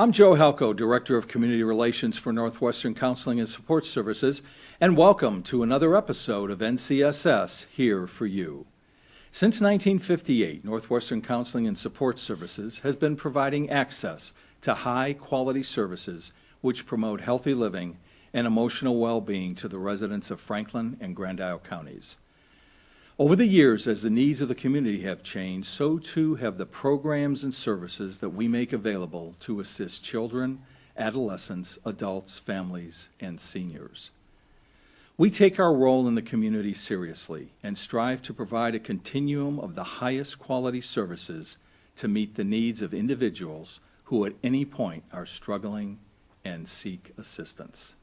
I'm Joe Halco, Director of Community Relations for Northwestern Counseling and Support Services, and welcome to another episode of NCSS Here for You. Since 1958, Northwestern Counseling and Support Services has been providing access to high-quality services which promote healthy living and emotional well-being to the residents of Franklin and Grand Isle counties. Over the years, as the needs of the community have changed, so too have the programs and services that we make available to assist children, adolescents, adults, families, and seniors. We take our role in the community seriously and strive to provide a continuum of the highest quality services to meet the needs of individuals who at any point are struggling and seek assistance.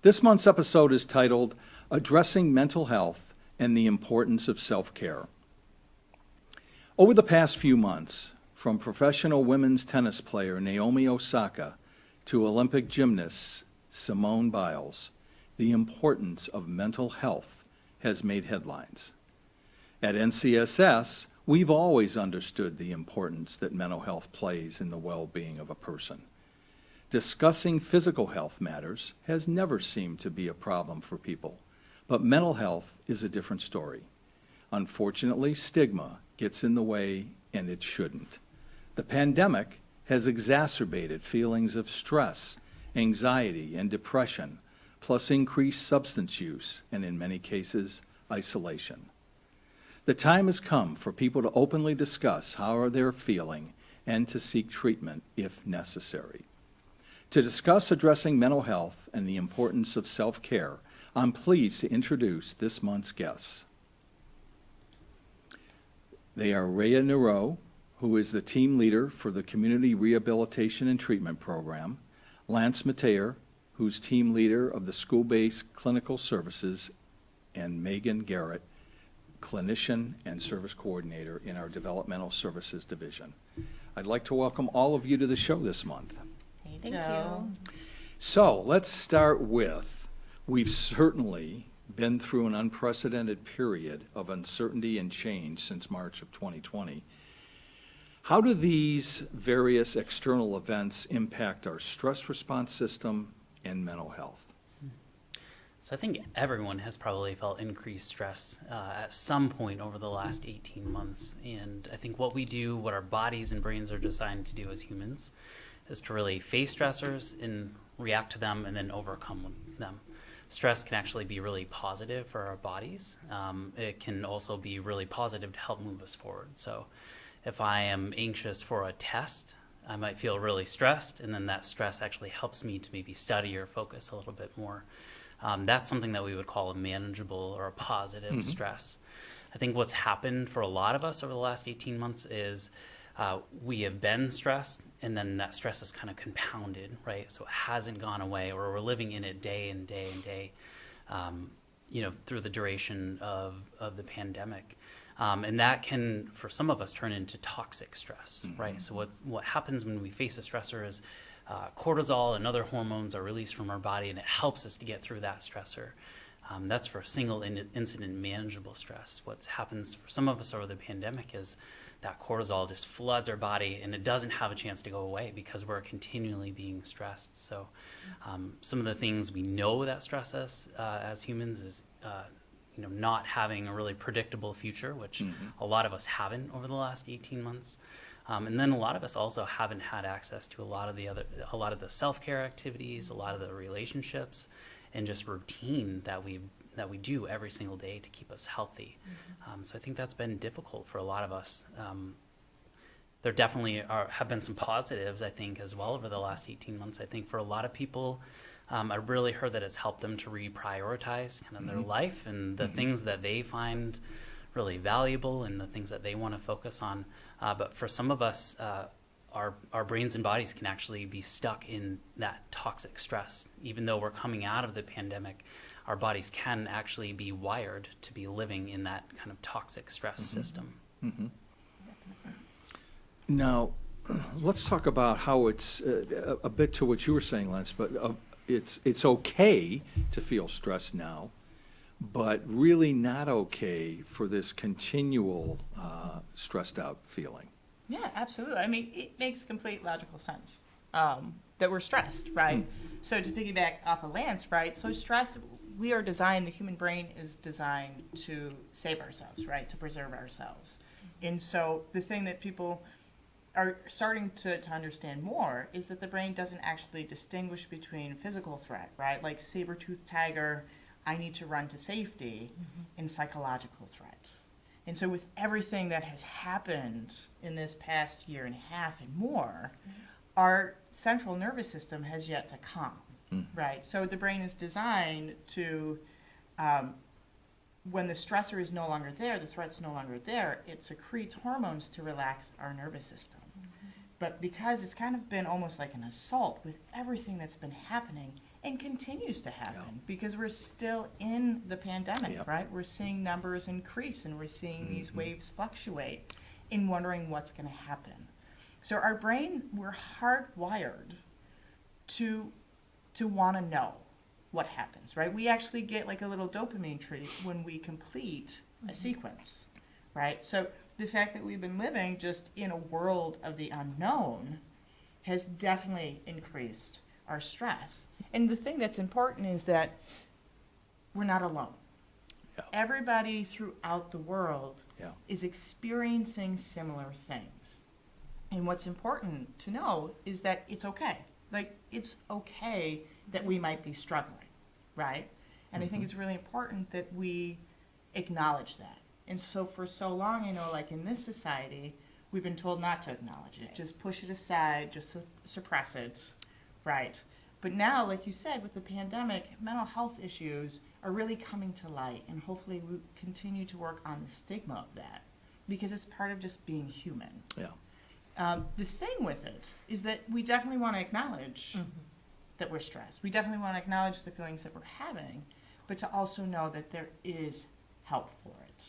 This month's episode is titled, Addressing Mental Health and the Importance of Self-Care. Over the past few months, from professional women's tennis player Naomi Osaka to Olympic gymnast Simone Biles, the importance of mental health has made headlines. At NCSS, we've always understood the importance that mental health plays in the well-being of a person. Discussing physical health matters has never seemed to be a problem for people. But mental health is a different story. Unfortunately, stigma gets in the way, and it shouldn't. The pandemic has exacerbated feelings of stress, anxiety, and depression, plus increased substance use, and in many cases, isolation. The time has come for people to openly discuss how they're feeling and to seek treatment if necessary. To discuss addressing mental health and the importance of self-care, I'm pleased to introduce this month's guests. They are Raya Noreault, who is the team leader for the Community Rehabilitation and Treatment Program, Lance Metayer, who's team leader of the School-Based Clinical Services, and Maegan Garrett, Clinician and Service Coordinator in our Developmental Services Division. I'd like to welcome all of you to the show this month. Thank you. So let's start with, we've certainly been through an unprecedented period of uncertainty and change since March of 2020. How do these various external events impact our stress response system and mental health? So I think everyone has probably felt increased stress at some point over the last 18 months. And I think what we do, what our bodies and brains are designed to do as humans, is to really face stressors and react to them and then overcome them. Stress can actually be really positive for our bodies. It can also be really positive to help move us forward. So if I am anxious for a test, I might feel really stressed, and then that stress actually helps me to maybe study or focus a little bit more. That's something that we would call a manageable or a positive stress. I think what's happened for a lot of us over the last 18 months is we have been stressed, and then that stress is kind of compounded, right? So it hasn't gone away, or we're living in it day and day and day, through the duration of the pandemic. And that can, for some of us, turn into toxic stress, right? So what happens when we face a stressor is cortisol and other hormones are released from our body, and it helps us to get through that stressor. That's for single incident manageable stress. What happens for some of us over the pandemic is that cortisol just floods our body, and it doesn't have a chance to go away because we're continually being stressed. So some of the things we know that stress us as humans is not having a really predictable future, which a lot of us haven't over the last 18 months. And then a lot of us also haven't had access to a lot of the self-care activities, a lot of the relationships, and just routine that we do every single day to keep us healthy. So I think that's been difficult for a lot of us. There definitely have been some positives, I think, as well over the last 18 months. I think for a lot of people, I really heard that it's helped them to reprioritize kind of their life and the things that they find really valuable and the things that they want to focus on. But for some of us, our brains and bodies can actually be stuck in that toxic stress. Even though we're coming out of the pandemic, our bodies can actually be wired to be living in that kind of toxic stress system. Now, let's talk about how it's a bit to what you were saying, Lance, but it's okay to feel stressed now, but really not okay for this continual stressed out feeling. Yeah, absolutely. I mean, it makes complete logical sense. that we're stressed, right? So to piggyback off of Lance, right? So stress, we are designed, the human brain is designed to save ourselves, right? To preserve ourselves. And so the thing that people are starting to understand more is that the brain doesn't actually distinguish between physical threat, right? Like saber-toothed tiger, I need to run to safety, and psychological threat. And so with everything that has happened in this past year and a half and more, our central nervous system has yet to calm, right? So the brain is designed to, when the stressor is no longer there, the threat's no longer there, it secretes hormones to relax our nervous system. But because it's kind of been almost like an assault with everything that's been happening and continues to happen, because we're still in the pandemic, right? We're seeing numbers increase and we're seeing these waves fluctuate and wondering what's going to happen. So our brain, we're hardwired to want to know what happens, right? We actually get like a little dopamine treat when we complete a sequence, right? So the fact that we've been living just in a world of the unknown has definitely increased our stress. And the thing that's important is that we're not alone. Everybody throughout the world is experiencing similar things. And what's important to know is that it's okay. Like, it's okay that we might be struggling, right? And I think it's really important that we acknowledge that. And so for so long, I know, like in this society, we've been told not to acknowledge it. Just push it aside, just suppress it, right? But now, like you said, with the pandemic, mental health issues are really coming to light. And hopefully we continue to work on the stigma of that, because it's part of just being human. The thing with it is that we definitely want to acknowledge that we're stressed. We definitely want to acknowledge the feelings that we're having, but to also know that there is help for it.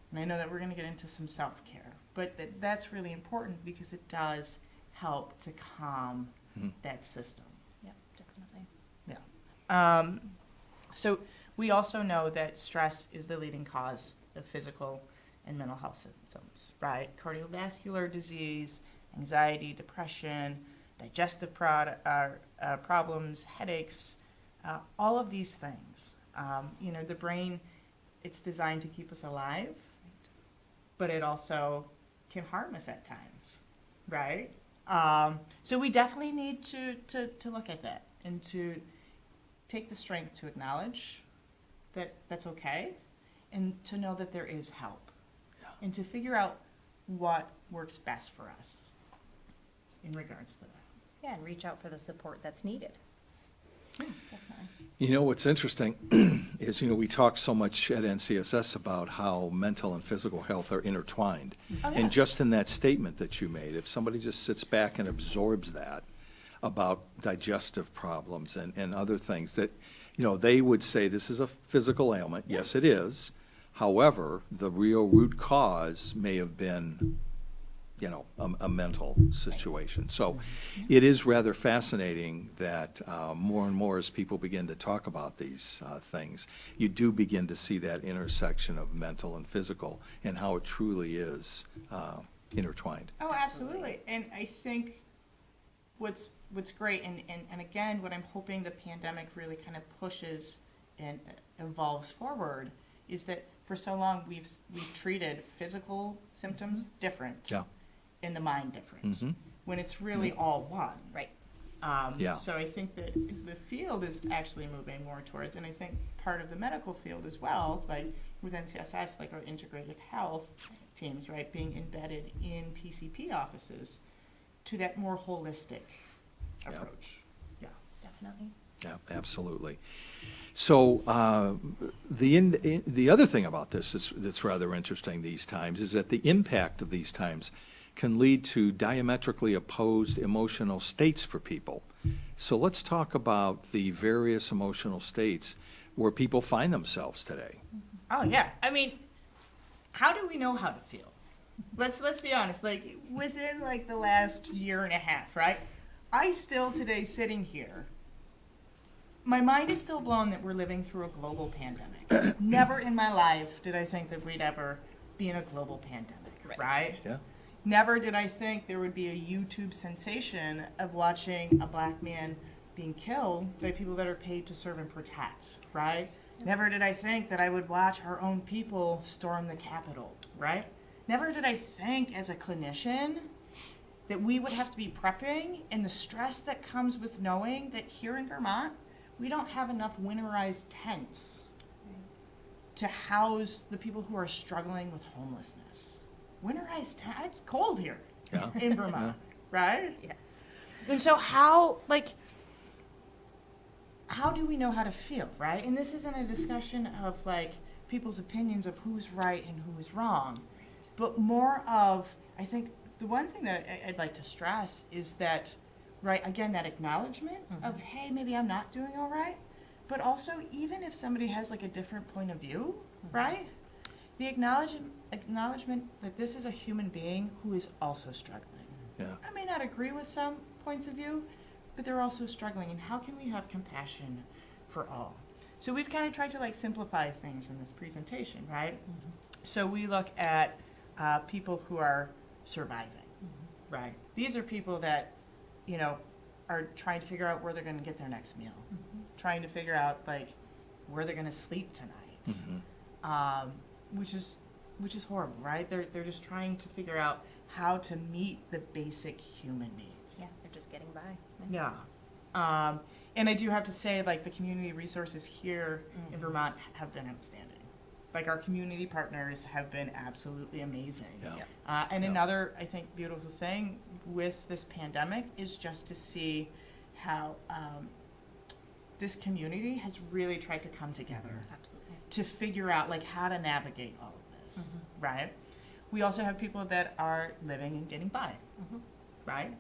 And I know that we're going to get into some self-care, but that's really important because it does help to calm that system. Yeah, definitely. Yeah. So we also know that stress is the leading cause of physical and mental health symptoms, right? Cardiovascular disease, anxiety, depression, digestive problems, headaches, all of these things. You know, the brain, it's designed to keep us alive, but it also can harm us at times, right? So we definitely need to look at that and to take the strength to acknowledge that that's okay and to know that there is help and to figure out what works best for us in regards to that. Yeah, and reach out for the support that's needed. Definitely. You know, what's interesting is, you know, we talk so much at NCSS about how mental and physical health are intertwined. Oh, yeah. And just in that statement that you made, if somebody just sits back and absorbs that about digestive problems and other things that, you know, they would say this is a physical ailment. Yes, it is. However, the real root cause may have been, you know, a mental situation. So it is rather fascinating that more and more as people begin to talk about these things, you do begin to see that intersection of mental and physical and how it truly is intertwined. Oh, absolutely. And I think what's great, and again, what I'm hoping the pandemic really kind of pushes and evolves forward is that for so long we've treated physical symptoms different. And the mind different, when it's really all one. Right. So I think that the field is actually moving more towards, and I think part of the medical field as well, like with NCSS, like our integrative health teams, right, being embedded in PCP offices to that more holistic approach. Yeah. Definitely. Yeah, absolutely. So the other thing about this that's rather interesting these times is that the impact of these times can lead to diametrically opposed emotional states for people. So let's talk about the various emotional states where people find themselves today. Oh yeah, I mean, how do we know how to feel? Let's be honest. Like within like the last year and a half, right? I still today sitting here, my mind is still blown that we're living through a global pandemic. Never in my life did I think that we'd ever be in a global pandemic, right? Yeah. Never did I think there would be a YouTube sensation of watching a black man being killed by people that are paid to serve and protect, right? Never did I think that I would watch our own people storm the Capitol, right? Never did I think as a clinician that we would have to be prepping, and the stress that comes with knowing that here in Vermont, we don't have enough winterized tents to house the people who are struggling with homelessness. Winterized tents, it's cold here in Vermont, right? Yes. And so how do we know how to feel, right? And this isn't a discussion of like people's opinions of who's right and who's wrong, but more of, I think the one thing that I'd like to stress is that, right, again, that acknowledgement of, hey, maybe I'm not doing all right, but also even if somebody has like a different point of view, right? The acknowledgement that this is a human being who is also struggling. Yeah. I may not agree with some points of view, but they're also struggling, and how can we have compassion for all? So we've kind of tried to like simplify things in this presentation, right? So we look at people who are surviving, right? These are people that, you know, are trying to figure out where they're going to get their next meal, trying to figure out like where they're going to sleep tonight, which is horrible, right? They're just trying to figure out how to meet the basic human needs. Yeah, they're just getting by. Yeah. And I do have to say, like, the community resources here in Vermont have been outstanding. Like, our community partners have been absolutely amazing. Yeah. And Yeah. another, I think, beautiful thing with this pandemic is just to see how this community has really tried to come together Absolutely. to figure out, like, how to navigate all of this, right? We also have people that are living and getting by, right?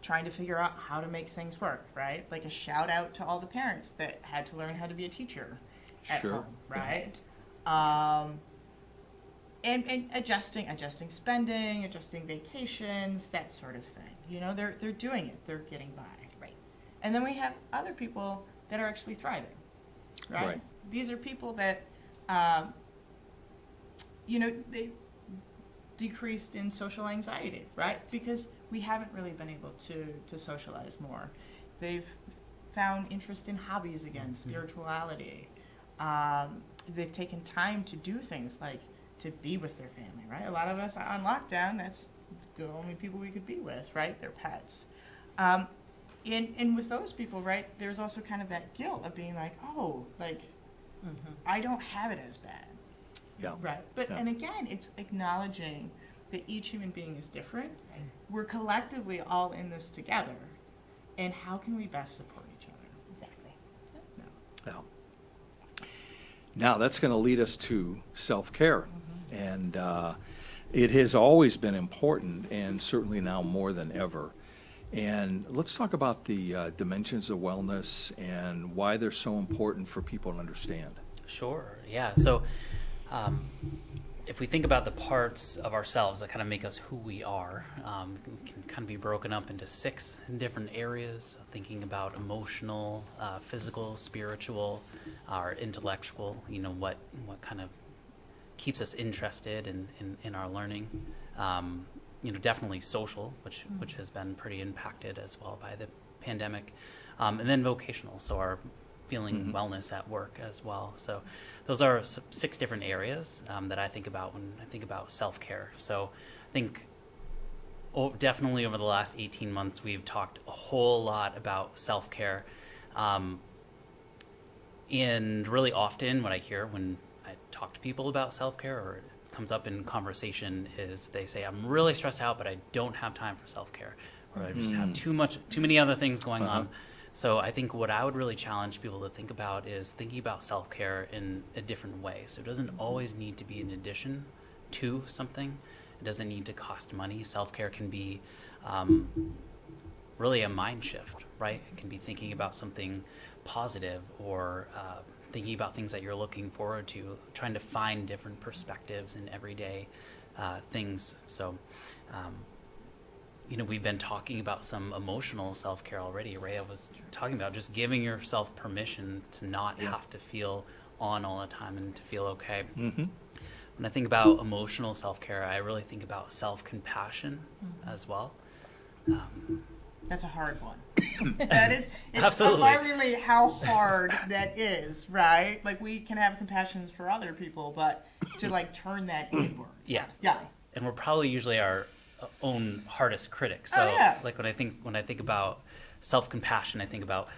Trying to figure out how to make things work, right? Like a shout out to all the parents that had to learn how to be a teacher at Sure. home, right? And adjusting spending, adjusting vacations, that sort of thing. You know, they're doing it. They're getting by. Right. And then we have other people that are actually thriving, right? Right. These are people that, you know, they decreased in social anxiety, right? Because we haven't really been able to socialize more. They've found interest in hobbies again, spirituality. They've taken time to do things like to be with their family, right? A lot of us on lockdown, that's the only people we could be with, right? Their pets. And with those people, right, there's also kind of that guilt of being like, oh, like, I don't have it as bad. Yeah. Right. But, Yeah. and again, it's acknowledging that each human being is different. We're collectively all in this together. And how can we best support each other? Exactly. Yeah. Now, that's going to lead us to self-care. And it has always been important, and certainly now more than ever. And let's talk about the dimensions of wellness and why they're so important for people to understand. Sure. Yeah. So if we think about the parts of ourselves that kind of make us who we are, it can kind of be broken up into 6 different areas, thinking about emotional, physical, spiritual, or intellectual, you know, what kind of keeps us interested in our learning. You know, definitely social, which has been pretty impacted as well by the pandemic. And then vocational, so our feeling wellness at work as well. So those are 6 different areas that I think about when I think about self-care. So I think definitely over the last 18 months, we've talked a whole lot about self-care. And really often what I hear when I talk to people about self-care, or it comes up in conversation, is they say, I'm really stressed out, but I don't have time for self-care, or I just have too many other things going on. So I think what I would really challenge people to think about is thinking about self-care in a different way. So it doesn't always need to be in addition to something. It doesn't need to cost money. Self-care can be really a mind shift, right? It can be thinking about something positive, or thinking about things that you're looking forward to, trying to find different perspectives in everyday things. So you know, we've been talking about some emotional self-care already. Raya was talking about just giving yourself permission to not have to feel on all the time and to feel okay. When I think about emotional self-care, I really think about self-compassion as well. That's a hard one. It's Absolutely. alarmingly how hard that is, right? Like, we can have compassion for other people, but to like turn that inward. Yeah. Yeah. And we're probably usually our own hardest critics. So, yeah. like when I think about self-compassion, I think about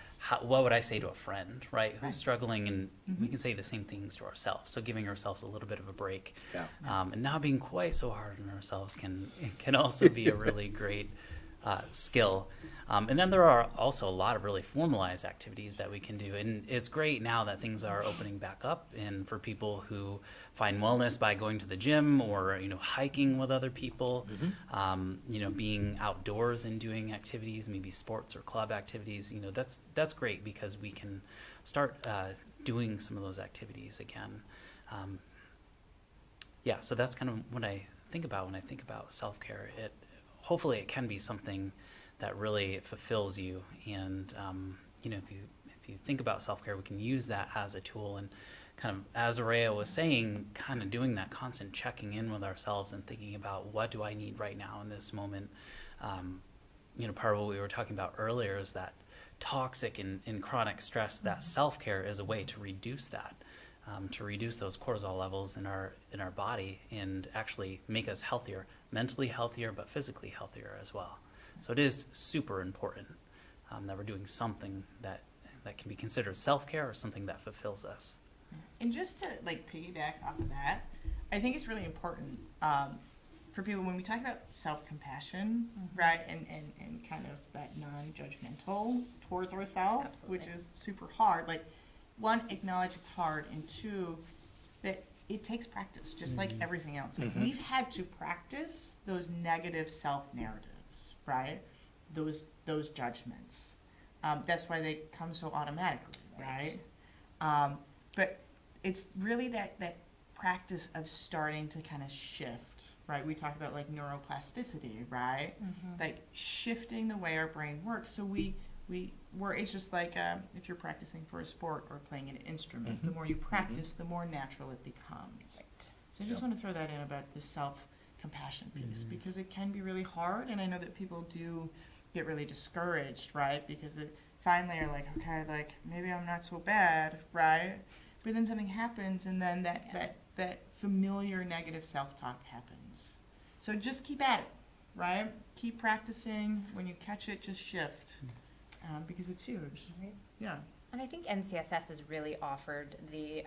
what would I say to a friend, right? Who's struggling, and we can say the same things to ourselves. So giving ourselves a little bit of a break, and not being quite so hard on ourselves can also be a really great skill. And then there are also a lot of really formalized activities that we can do. And it's great now that things are opening back up, and for people who find wellness by going to the gym or, hiking with other people, being outdoors and doing activities, maybe sports or club activities, that's great because we can start doing some of those activities again. So that's kind of what I think about when I think about self-care. Hopefully it can be something that really fulfills you, and if you think about self-care, we can use that as a tool, and kind of, as Raya was saying, kind of doing that constant checking in with ourselves and thinking about, what do I need right now in this moment. Part of what we were talking about earlier is that toxic and chronic stress, that self-care is a way to reduce that, to reduce those cortisol levels in our body, and actually make us healthier, mentally healthier, but physically healthier as well. So it is super important that we're doing something that can be considered self-care, or something that fulfills us. And just to like piggyback off of that, I think it's really important for people when we talk about self-compassion, right, and kind of that non-judgmental towards ourselves, Absolutely. which is super hard. Like, one, acknowledge it's hard, and two, that it takes practice, just like everything else. Like, we've had to practice those negative self-narratives, right? Those judgments. That's why they come so automatically, right? But it's really that practice of starting to kind of shift, right? We talk about like neuroplasticity, right? Like shifting the way our brain works. So it's just like if you're practicing for a sport or playing an instrument, the more you practice, the more natural it becomes. Right. So I just want to throw that in about the self-compassion piece, because it can be really hard, and I know that people do get really discouraged, right? Because they finally are like, okay, like maybe I'm not so bad, right? But then something happens, and then that familiar negative self-talk happens. So just keep at it, right? Keep practicing. When you catch it, just shift, because it's huge. Right. Yeah. And I think NCSS has really offered the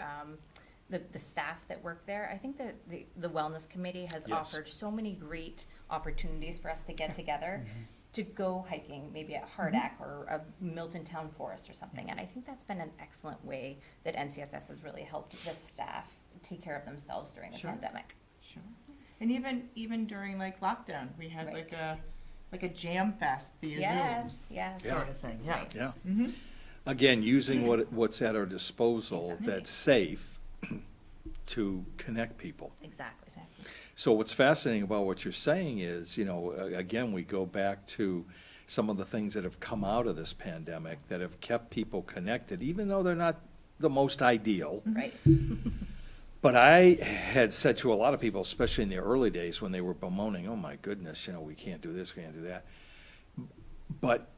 staff that work there. I think that the wellness committee has offered so many great opportunities for us to get together, to go hiking, maybe at Hardack or a Milton Town Forest or something. And I think that's been an excellent way that NCSS has really helped the staff take care of themselves during the pandemic. Sure. And even during like lockdown, we had like a jam fest via Zoom. Yes. Sort of thing. Yeah. Right. Yeah. Mm-hmm. Again, using what's at our disposal that's safe to connect people. Exactly. So what's fascinating about what you're saying is, again, we go back to some of the things that have come out of this pandemic that have kept people connected, even though they're not the most ideal. Right. But I had said to a lot of people, especially in the early days when they were bemoaning, oh my goodness, we can't do this, we can't do that. But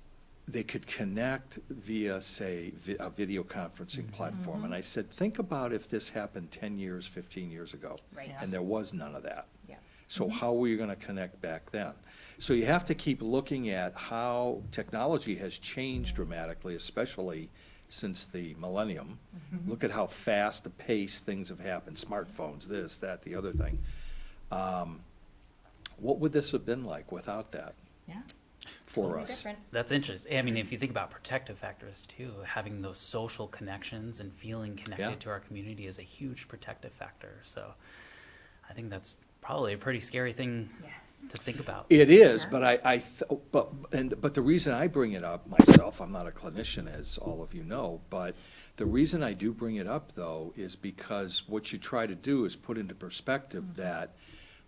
they could connect via, say, a video conferencing platform. And I said, think about if this happened 10 years, 15 years ago. Right. Yeah. And there was none of that. Yeah. So how were you going to connect back then? So you have to keep looking at how technology has changed dramatically, especially since the millennium. Look at how fast the pace things have happened, smartphones, this, that, the other thing. What would this have been like without that Yeah. for Totally us? different. That's interesting. I mean, if you think about protective factors too, having those social connections and feeling connected to our community is a huge protective factor. So I think that's probably a pretty scary thing Yes. to think about. It is, but but the reason I bring it up myself, I'm not a clinician, as all of you know, but the reason I do bring it up, though, is because what you try to do is put into perspective that,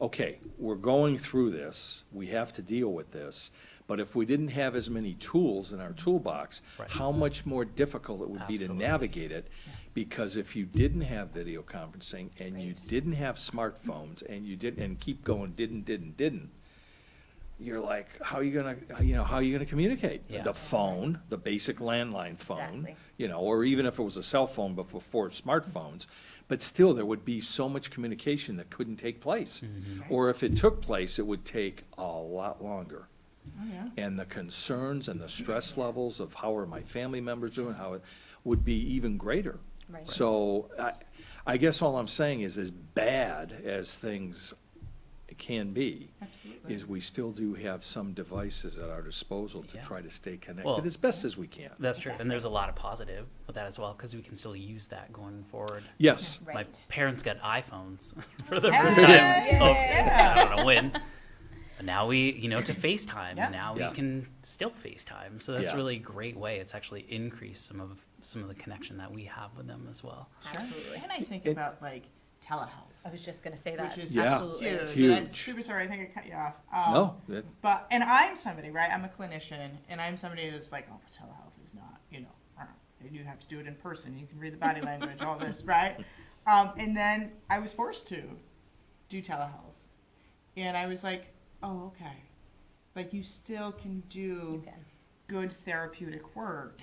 okay, we're going through this, we have to deal with this, but if we didn't have as many tools in our toolbox, Right. how much more difficult it would be to Absolutely. navigate it, Because if you didn't have video conferencing and you Right. didn't have smartphones and you didn't, and keep going, didn't, you're like, how are you gonna communicate? Yeah. The phone, the basic landline phone, Exactly. or even if it was a cell phone before smartphones, but still there would be so much communication that couldn't take place. Or if it took place, it would take a lot longer. Oh, yeah. And the concerns and the stress levels of how are my family members doing, how it would be even greater. Right. So I guess all I'm saying is, as bad as things can be, Absolutely. is we still do have some devices at our disposal to Yeah. try to stay connected Well, as best as we can. That's true, and there's a lot of positive with that as well, because we can still use that going forward. Yes, My Right. parents got iPhones for the Hey! first time. Yay! Oh, Yeah. I don't know when. But now to FaceTime, Yeah. now Yeah. we can still FaceTime. So that's Yeah. a really great way. It's actually increased some of the connection that we have with them as well. Sure. Absolutely. And I think It- about like telehealth, I was just gonna say that. which is Yeah. Absolutely. huge. Huge. And I'm super sorry, I think I cut you off. no, But, and I'm somebody, right, I'm a clinician, and I'm somebody that's like, oh, telehealth is not, you have to do it in person, you can read the body language, all this, right? And then I was forced to do telehealth. And I was like, oh, okay. Like, you still can You do can. good therapeutic work,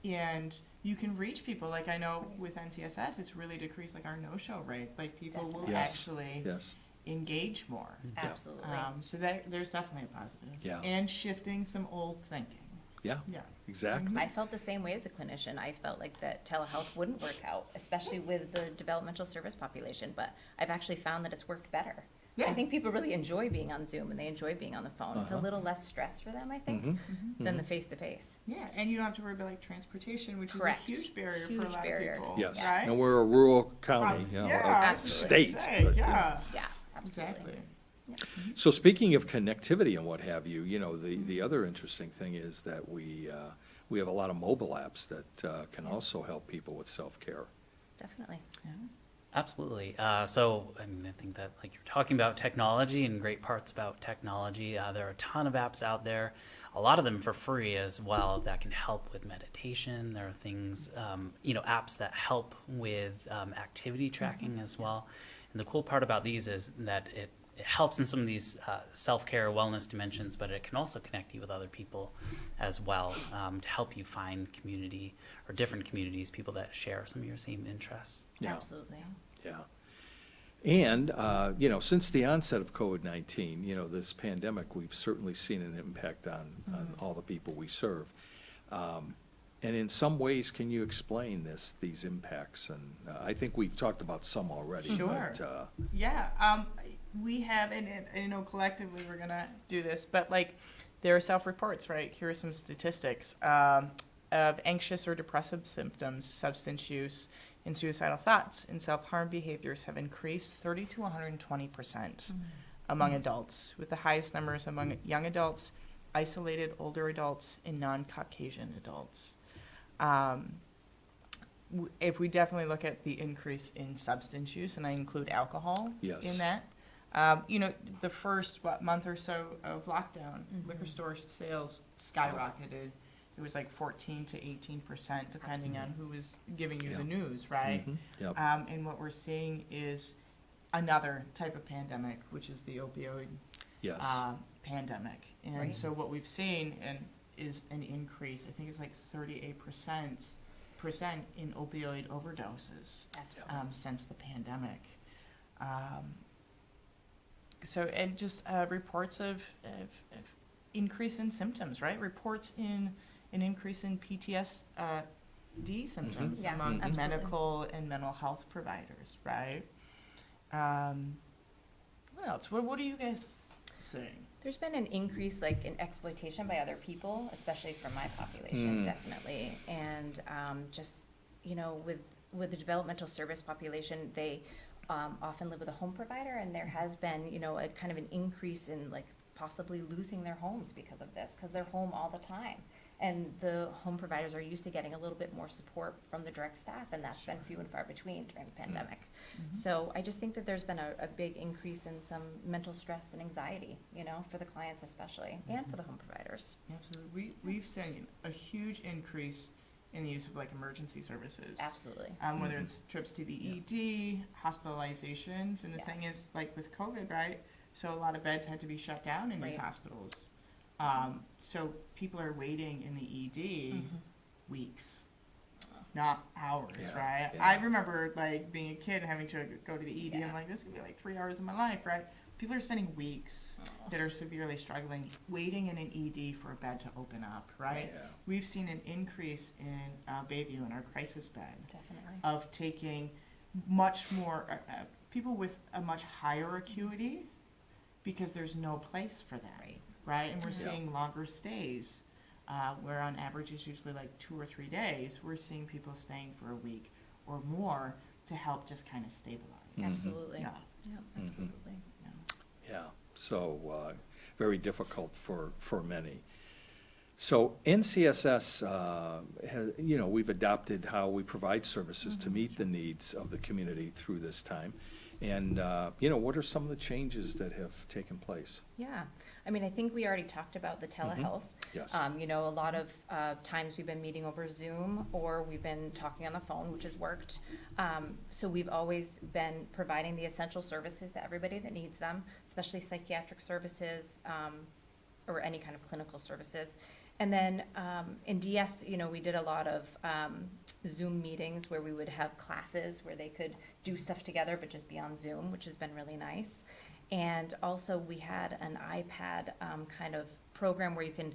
and you can reach people. Like, I know with NCSS, it's really decreased, like, our no-show rate. Like, people will Definitely. Yes. actually yes, engage more. Absolutely. So there's definitely a positive. Yeah. And shifting some old thinking. yeah, Yeah. exactly. I felt the same way as a clinician. I felt like that telehealth wouldn't work out, especially with the developmental service population, but I've actually found that it's worked better. Yeah. I think people really enjoy being on Zoom and they enjoy being on the phone. It's a Uh-huh. little less stress for them, I think, Mhm. than the face-to-face. Yeah, and you don't have to worry about like transportation, which Correct. is a huge barrier for a Huge lot barrier. of people. Yes, Right? and we're a rural county, Yeah, a I was just state. gonna say, but, yeah, Yeah, absolutely. exactly. So speaking of connectivity and what have you, the other interesting thing is that we have a lot of mobile apps that can also help people with self-care. Definitely. Yeah. Absolutely. So, I mean, I think that, like, you're talking about technology and great parts about technology. There are a ton of apps out there, a lot of them for free as well, that can help with meditation. There are things, apps that help with activity tracking as well. And the cool part about these is that it helps in some of these self-care wellness dimensions, but it can also connect you with other people as well, to help you find community or different communities, people that share some of your same interests. Yeah. Absolutely. Yeah. And, since the onset of COVID-19, this pandemic, we've certainly seen an impact on all the people we serve. And in some ways, can you explain these impacts? And I think we've talked about some already. Sure. But, Yeah, we have, and I know collectively we're gonna do this, but like, there are self-reports, right? Here are some statistics of anxious or depressive symptoms, substance use, and suicidal thoughts and self-harm behaviors have increased 30 to 120% among adults, with the highest numbers among young adults, isolated older adults, and non-Caucasian adults. If we definitely look at the increase in substance use, and I include alcohol Yes. in that, the first month or so of lockdown, liquor store sales skyrocketed. It was like 14 to 18%, depending on who was giving you Yeah. the news, right? Mhm. Yep. And what we're seeing is another type of pandemic, which is the opioid Yes. pandemic. And Right. so what we've seen is an increase, I think it's like 38% in opioid overdoses Absolutely. since the pandemic. And just reports of increase in symptoms, right? Reports in an increase in PTSD symptoms Yeah, among absolutely. medical and mental health providers, right? What else? What are you guys saying? There's been an increase, like, in exploitation by other people, especially from my population, definitely. And with the developmental service population, they often live with a home provider, and there has been, a kind of an increase in, like, possibly losing their homes because of this, because they're home all the time. And the home providers are used to getting a little bit more support from the direct staff, and that's been few and far between during the pandemic. So I just think that there's been a big increase in some mental stress and anxiety, for the clients especially, and for the home providers. Absolutely. We've seen a huge increase in the use of like emergency services. Absolutely. Whether it's trips to the ED, hospitalizations, and the thing Yes. is, like with COVID, right? So a lot of beds had to be shut down in these Right. hospitals. So people are waiting in the ED weeks, not hours, Yeah. right? Yeah. I remember like being a kid and having to go to the ED. Yeah. I'm like, this could be like 3 hours of my life, right? People are spending weeks that are severely struggling, waiting in an ED for a bed to open up, right? Yeah. We've seen an increase in Bayview in our crisis bed Definitely. of taking much more people with a much higher acuity because there's no place for that, Right. right? And we're Yeah. seeing longer stays, where on average it's usually like 2 or 3 days. We're seeing people staying for a week or more to help just kind of stabilize. Absolutely. Yeah. Yeah, absolutely. Yeah, so very difficult for many. So NCSS, we've adopted how we provide services to meet the needs of the community through this time. And, what are some of the changes that have taken place? Yeah, I mean, I think we already talked about the telehealth. Yes. A lot of times we've been meeting over Zoom or we've been talking on the phone, which has worked. So we've always been providing the essential services to everybody that needs them, especially psychiatric services, or any kind of clinical services. And then in DS, we did a lot of Zoom meetings where we would have classes where they could do stuff together, but just be on Zoom, which has been really nice. And also we had an iPad kind of program where you can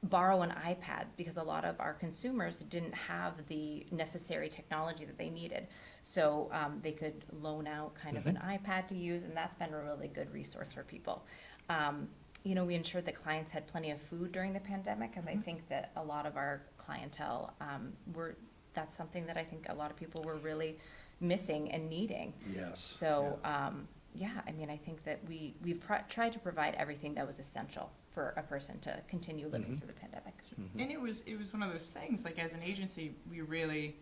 borrow an iPad because a lot of our consumers didn't have the necessary technology that they needed. So they could loan out kind of an iPad to use, and that's been a really good resource for people. We ensured that clients had plenty of food during the pandemic, because I think that a lot of our clientele that's something that I think a lot of people were really missing and needing. Yes. So, I think that we've tried to provide everything that was essential for a person to continue living through the pandemic. And it was one of those things, like as an agency, we really,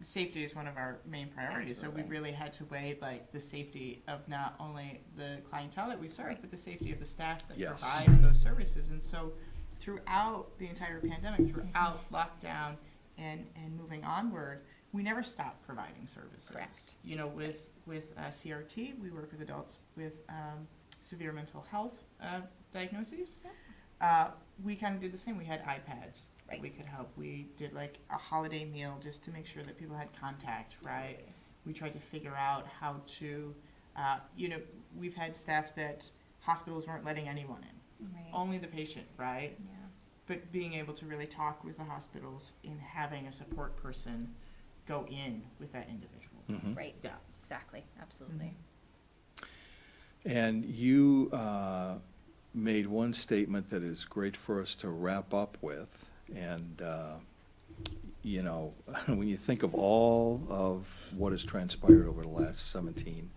safety is one of our main priorities. So Absolutely. we really had to weigh like the safety of not only the clientele that we serve, Right. but the safety of the staff that Yes. provide those services. And so throughout the entire pandemic, throughout lockdown and moving onward, we never stopped providing services. Correct. With CRT, we work with adults with severe mental health diagnoses. We kind of did the same. We had iPads that Right. we could help. We did like a holiday meal just to make sure that people had contact, right? Absolutely. We tried to figure out how to, we've had staff that hospitals weren't letting anyone in, Right. only the patient, right? Yeah. But being able to really talk with the hospitals and having a support person go in with that individual. Mhm. Right. Yeah. Exactly. Absolutely. And you made one statement that is great for us to wrap up with. And, when you think of all of what has transpired over the last 17,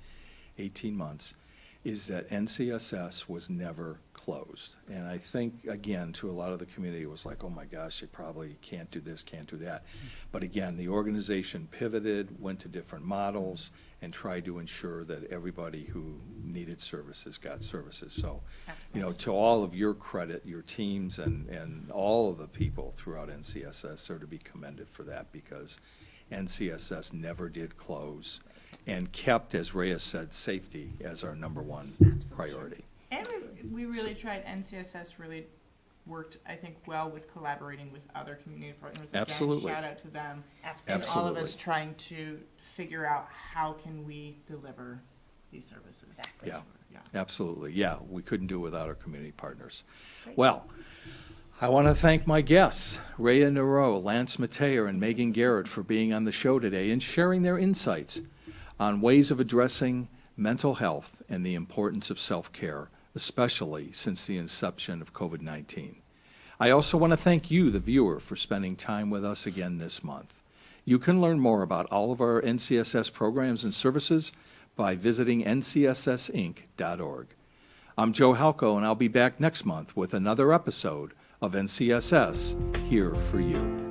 18 months, is that NCSS was never closed. And I think, again, to a lot of the community, it was like, oh my gosh, you probably can't do this, can't do that. But again, the organization pivoted, went to different models, and tried to ensure that everybody who needed services got services. So, Absolutely. to all of your credit, your teams and all of the people throughout NCSS are to be commended for that, because NCSS never did close and kept, as Raya said, safety as our number one Absolutely. priority. And we really tried, NCSS really worked, I think, well with collaborating with other community partners. Again, Absolutely. Shout out to them. Absolutely. And all of us Absolutely. trying to figure out how can we deliver these services. Exactly. Yeah. Yeah. Absolutely, yeah, we couldn't do it without our community partners. Great. Well, I want to thank my guests, Raya Noreault, Lance Metayer, and Maegan Garrett, for being on the show today and sharing their insights on ways of addressing mental health and the importance of self-care, especially since the inception of COVID-19. I also want to thank you, the viewer, for spending time with us again this month. You can learn more about all of our NCSS programs and services by visiting ncssinc.org. I'm Joe Halco, and I'll be back next month with another episode of NCSS Here for You.